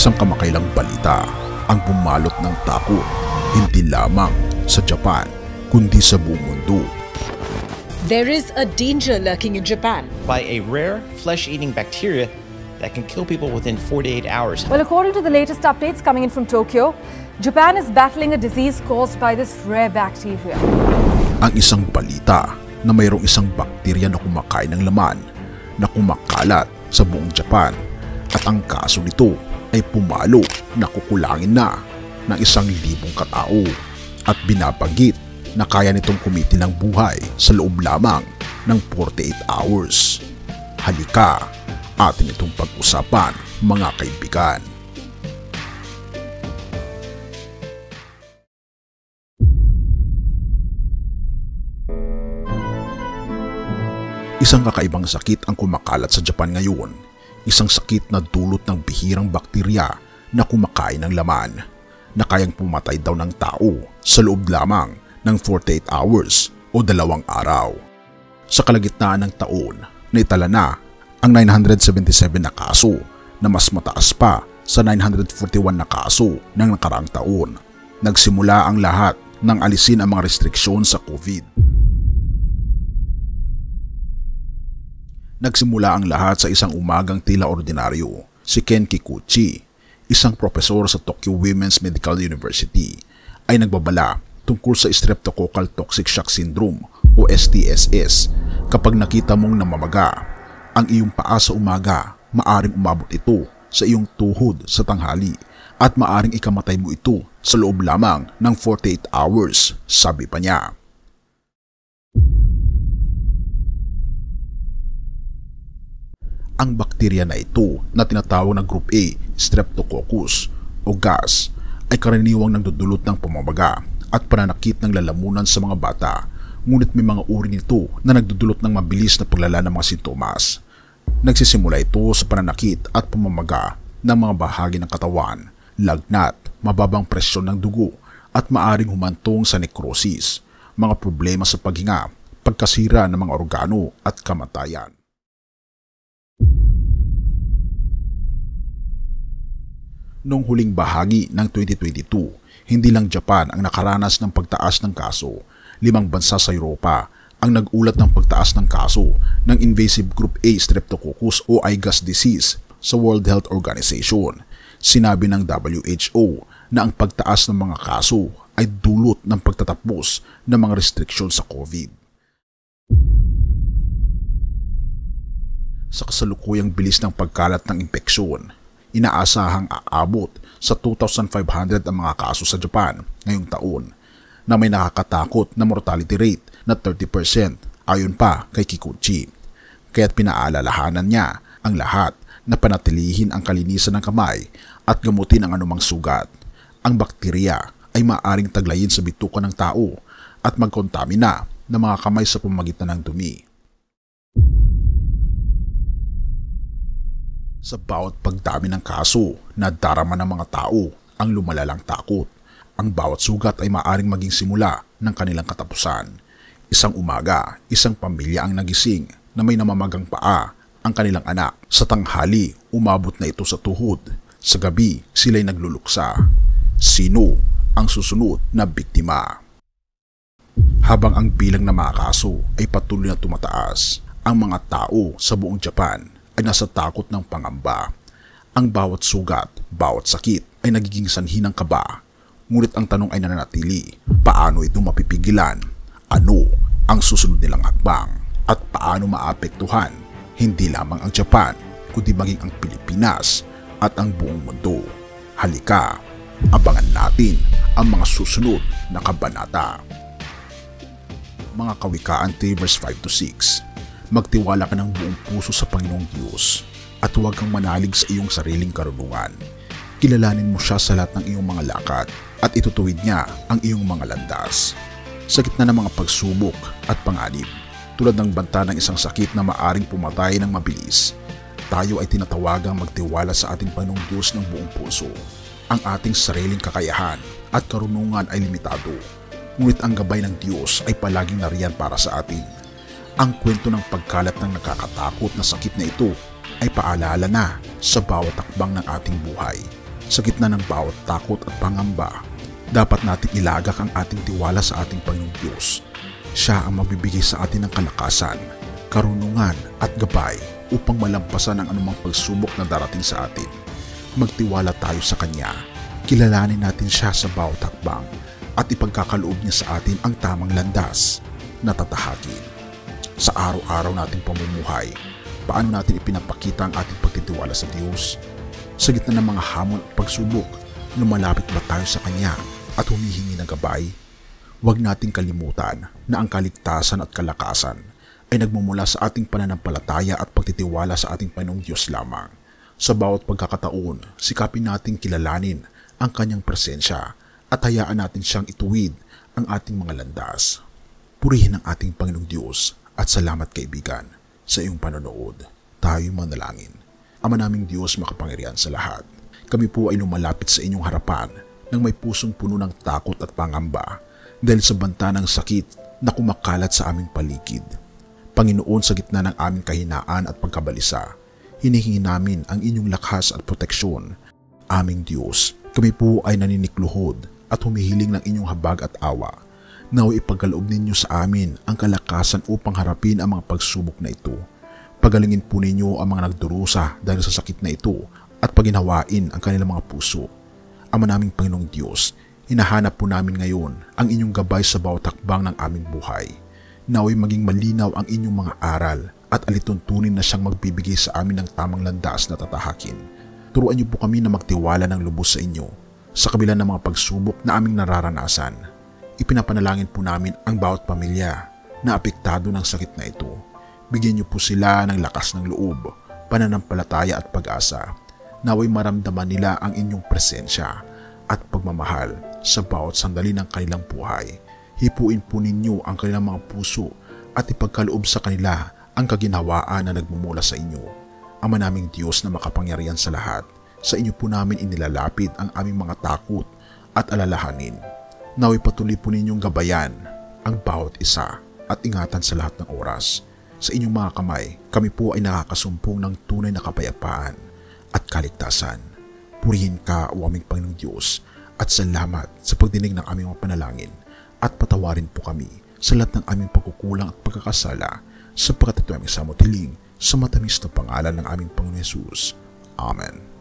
Isang kamakailang balita ang bumalot ng takot hindi lamang sa Japan kundi sa buong mundo. There is a danger lurking in Japan by a rare flesh-eating bacteria that can kill people within 48 hours. Well, according to the latest updates coming in from Tokyo, Japan is battling a disease caused by this rare bacteria. Ang isang balita na mayroong isang bakterya na kumakain ng laman na kumakalat sa buong Japan at ang kaso nito ay pumalo na kukulangin na ng 1,000 katao at binabanggit na kaya nitong kumitil ng buhay sa loob lamang ng 48 hours. Halika, atin itong pag-usapan mga kaibigan. Isang kakaibang sakit ang kumakalat sa Japan ngayon. Isang sakit na dulot ng bihirang bakterya na kumakain ng laman na kayang pumatay daw ng tao sa loob lamang ng 48 hours o 2 araw. Sa kalagitnaan ng taon, naitala na ang 977 na kaso na mas mataas pa sa 941 na kaso ng nakaraang taon. Nagsimula ang lahat ng alisin ang mga restriksyon sa COVID. Nagsimula ang lahat sa isang umagang tila ordinaryo. Si Ken Kikuchi, isang propesor sa Tokyo Women's Medical University, ay nagbabala tungkol sa Streptococcal Toxic Shock Syndrome o STSS. Kapag nakita mong namamaga ang iyong paa sa umaga, maaring umabot ito sa iyong tuhod sa tanghali at maaring ikamatay mo ito sa loob lamang ng 48 hours, sabi pa niya. Ang bakterya na ito na tinatawag na Group A Streptococcus o GAS ay karaniwang nagdudulot ng pamamaga at pananakit ng lalamunan sa mga bata, ngunit may mga uri nito na nagdudulot ng mabilis na paglala ng mga sintomas. Nagsisimula ito sa pananakit at pamamaga ng mga bahagi ng katawan, lagnat, mababang presyon ng dugo at maaring humantong sa necrosis, mga problema sa paghinga, pagkasira ng mga organo at kamatayan. Noong huling bahagi ng 2022, hindi lang Japan ang nakaranas ng pagtaas ng kaso. 5 bansa sa Europa ang nag-ulat ng pagtaas ng kaso ng invasive Group A Streptococcus o IGAS disease sa World Health Organization. Sinabi ng WHO na ang pagtaas ng mga kaso ay dulot ng pagtatapos ng mga restriksyon sa COVID. Sa kasalukuyang bilis ng pagkalat ng impeksyon, inaasahang aabot sa 2,500 ang mga kaso sa Japan ngayong taon na may nakakatakot na mortality rate na 30% ayon pa kay Kikuchi. Kaya't pinaalalahanan niya ang lahat na panatilihin ang kalinisan ng kamay at gamutin ang anumang sugat. Ang bakterya ay maaaring taglayin sa bituka ng tao at magkontamina ng mga kamay sa pamamagitan ng dumi. Sa bawat pagdami ng kaso na darama ng mga tao ang lumalalang takot. Ang bawat sugat ay maaaring maging simula ng kanilang katapusan. Isang umaga, isang pamilya ang nagising na may namamagang paa ang kanilang anak. Sa tanghali, umabot na ito sa tuhod. Sa gabi, sila'y nagluluksa. Sino ang susunod na biktima? Habang ang bilang ng mga kaso ay patuloy na tumataas, ang mga tao sa buong Japan ay nasa takot ng pangamba. Ang bawat sugat, bawat sakit ay nagiging sanhi ng kaba. Ngunit ang tanong ay nananatili, paano ito mapipigilan? Ano ang susunod nilang hakbang? At paano maapektuhan hindi lamang ang Japan, kundi maging ang Pilipinas at ang buong mundo? Halika, abangan natin ang mga susunod na kabanata. Mga Kawikaan 3 verse 5-6. Magtiwala ka ng buong puso sa Panginoong Diyos at huwag kang manalig sa iyong sariling karunungan. Kilalanin mo siya sa lahat ng iyong mga lakad at itutuwid niya ang iyong mga landas. Sa gitna ng mga pagsubok at panganib, tulad ng banta ng isang sakit na maaring pumatay ng mabilis, tayo ay tinatawagang magtiwala sa ating Panginoong Diyos ng buong puso. Ang ating sariling kakayahan at karunungan ay limitado, ngunit ang gabay ng Diyos ay palaging nariyan para sa atin. Ang kwento ng pagkalat ng nakakatakot na sakit na ito ay paalala na sa bawat takbang ng ating buhay. Sa gitna ng bawat takot at pangamba, dapat nating ilagak ang ating tiwala sa ating Panginoong Diyos. Siya ang magbibigay sa atin ng kalakasan, karunungan at gabay upang malampasan ang anumang pagsubok na darating sa atin. Magtiwala tayo sa Kanya, kilalanin natin siya sa bawat hakbang at ipagkakaloob niya sa atin ang tamang landas na tatahakin. Sa araw-araw nating pamumuhay, paano natin ipinapakita ang ating pagtitiwala sa Diyos? Sa gitna ng mga hamon at pagsubok, lumalapit ba tayo sa Kanya at humihingi ng gabay? Huwag nating kalimutan na ang kaligtasan at kalakasan ay nagmumula sa ating pananampalataya at pagtitiwala sa ating Panginoong Diyos lamang. Sa bawat pagkakataon, sikapin nating kilalanin ang Kanyang presensya at hayaan natin siyang ituwid ang ating mga landas. Purihin ang ating Panginoong Diyos at salamat kaibigan sa iyong panonood. Tayo manalangin. Ama naming Diyos makapangyarihan sa lahat, kami po ay lumalapit sa inyong harapan nang may pusong puno ng takot at pangamba dahil sa banta ng sakit na kumakalat sa aming paligid. Panginoon, sa gitna ng aming kahinaan at pagkabalisa, hinihingi namin ang inyong lakas at proteksyon. Aming Diyos, kami po ay naninikluhod at humihiling ng inyong habag at awa. Naway ipagkaloob ninyo sa amin ang kalakasan upang harapin ang mga pagsubok na ito. Pagalingin po ninyo ang mga nagdurusa dahil sa sakit na ito at paginhawain ang kanilang mga puso. Ama naming Panginoong Diyos, hinahanap po namin ngayon ang inyong gabay sa bawat hakbang ng aming buhay. Naway maging malinaw ang inyong mga aral at alituntunin na siyang magbibigay sa amin ng tamang landas na tatahakin. Turuan niyo po kami na magtiwala ng lubos sa inyo sa kabila ng mga pagsubok na aming nararanasan. Ipinapanalangin po namin ang bawat pamilya na apektado ng sakit na ito. Bigyan niyo po sila ng lakas ng loob, pananampalataya at pag-asa. Naway maramdaman nila ang inyong presensya at pagmamahal sa bawat sandali ng kanilang buhay. Hipuin po ninyo ang kanilang mga puso at ipagkaloob sa kanila ang kaginhawaan na nagmumula sa inyo. Ama naming Diyos na makapangyarihan sa lahat, sa inyo po namin inilalapit ang aming mga takot at alalahanin. Naway patuloy po ninyong gabayan ang bawat isa at ingatan sa lahat ng oras. Sa inyong mga kamay, kami po ay nakakasumpong ng tunay na kapayapaan at kaligtasan. Purihin ka, o aming Panginoong Diyos, at salamat sa pagdinig ng aming mga panalangin at patawarin po kami sa lahat ng aming pagkukulang at pagkakasala sapagkat ito aming samot hiling sa matamis na pangalan ng aming Panginoon Jesus. Amen.